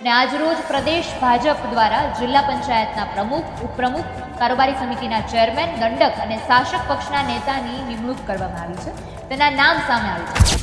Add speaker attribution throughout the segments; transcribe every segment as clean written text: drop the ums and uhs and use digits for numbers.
Speaker 1: અને આજરોજ પ્રદેશ ભાજપ દ્વારા જિલ્લા પંચાયતના પ્રમુખ, ઉપપ્રમુખ, કારોબારી સમિતિના ચેરમેન, દંડક અને શાસક પક્ષના નેતાની નિમણૂક કરવામાં આવી છે. તેના નામ સામે આવ્યું છે.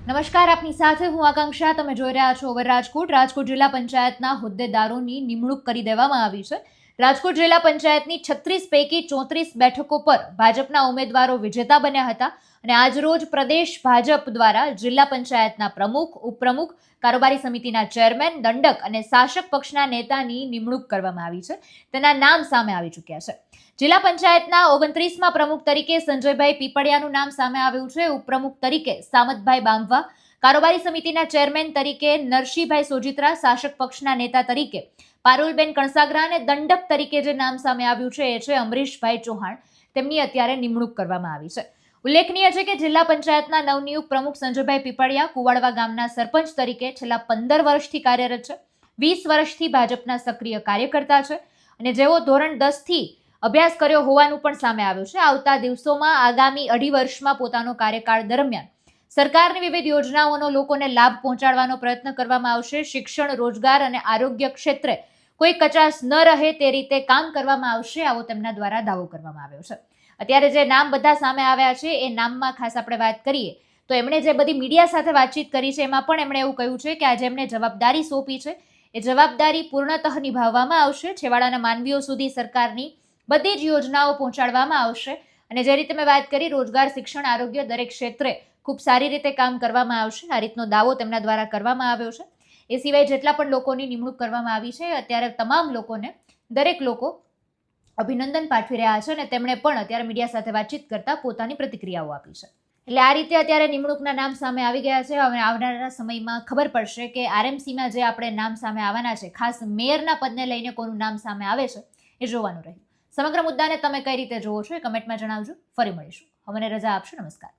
Speaker 1: નમસ્કાર, આપની સાથે હું આકાંક્ષા. તમે જોઈ રહ્યા છો ઓવર રાજકોટ. રાજકોટ જિલ્લા પંચાયતના હોદ્દેદારોની નિમણૂક કરી દેવામાં આવી છે. રાજકોટ જિલ્લા પંચાયતની 36 પૈકી 34 બેઠકો પર ભાજપના ઉમેદવારો વિજેતા બન્યા હતા અને આજરોજ પ્રદેશ ભાજપ દ્વારા જિલ્લા પંચાયતના પ્રમુખ, ઉપપ્રમુખ, કારોબારી સમિતિના ચેરમેન, દંડક અને શાસક પક્ષના નેતાની નિમણૂક કરવામાં આવી છે. તેના નામ સામે આવી ચૂક્યા છે. જિલ્લા પંચાયતના 29મા પ્રમુખ તરીકે સંજયભાઈ પીપળિયાનું નામ સામે આવ્યું છે. ઉપપ્રમુખ તરીકે સામતભાઈ બાંભવા, કારોબારી સમિતિના ચેરમેન તરીકે નરસિંહભાઈ સોજિત્રા, શાસક પક્ષના નેતા તરીકે પારુલબેન કણસાગરા અને દંડક તરીકે જે નામ સામે આવ્યું છે એ છે અમરીશભાઈ ચૌહાણ. તેમની અત્યારે નિમણૂક કરવામાં આવી છે. ઉલ્લેખનીય છે કે જિલ્લા પંચાયતના નવનિયુક્ત પ્રમુખ સંજયભાઈ પીપળિયા કુવાડવા ગામના સરપંચ તરીકે છેલ્લા 15 વર્ષથી કાર્યરત છે. 20 વર્ષથી ભાજપના સક્રિય કાર્યકર્તા છે અને જેઓ ધોરણ 10 થી અભ્યાસ કર્યો હોવાનું પણ સામે આવ્યું છે. આવતા દિવસોમાં આગામી 2.5 વર્ષમાં પોતાનો કાર્યકાળ દરમિયાન સરકારની વિવિધ યોજનાઓનો લોકોને લાભ પહોંચાડવાનો પ્રયત્ન કરવામાં આવશે. શિક્ષણ, રોજગાર અને આરોગ્ય ક્ષેત્રે કોઈ કચાશ ન રહે તે રીતે કામ કરવામાં આવશે, આવો તેમના દ્વારા દાવો કરવામાં આવ્યો છે. અત્યારે જે નામ બધા સામે આવ્યા છે એ નામમાં ખાસ આપણે વાત કરીએ તો એમણે જે બધી મીડિયા સાથે વાતચીત કરી છે એમાં પણ એમણે એવું કહ્યું છે કે આજે એમણે જવાબદારી સોંપી છે એ જવાબદારી પૂર્ણતઃ નિભાવવામાં આવશે. છેવાડાના માનવીઓ સુધી સરકારની બધી જ યોજનાઓ પહોંચાડવામાં આવશે અને જે રીતે મેં વાત કરી રોજગાર, શિક્ષણ, આરોગ્ય દરેક ક્ષેત્રે ખૂબ સારી રીતે કામ કરવામાં આવશે. આ રીતનો દાવો તેમના દ્વારા કરવામાં આવ્યો છે. એ સિવાય જેટલા પણ લોકોની નિમણૂક કરવામાં આવી છે અત્યારે તમામ લોકોને દરેક લોકો અભિનંદન પાઠવી રહ્યા છે અને તેમણે પણ અત્યારે મીડિયા સાથે વાતચીત કરતા પોતાની પ્રતિક્રિયાઓ આપી છે. એટલે આ રીતે અત્યારે નિમણૂકના નામ સામે આવી ગયા છે. હવે આવનારા સમયમાં ખબર પડશે કે આરએમસીમાં જે આપણે નામ સામે આવવાના છે, ખાસ મેયરના પદને લઈને કોનું નામ સામે આવે છે એ જોવાનું રહ્યું. સમગ્ર મુદ્દાને તમે કઈ રીતે જોવો છો એ કમેન્ટમાં જણાવજો. ફરી મળીશું. અમને રજા આપશો. નમસ્કાર.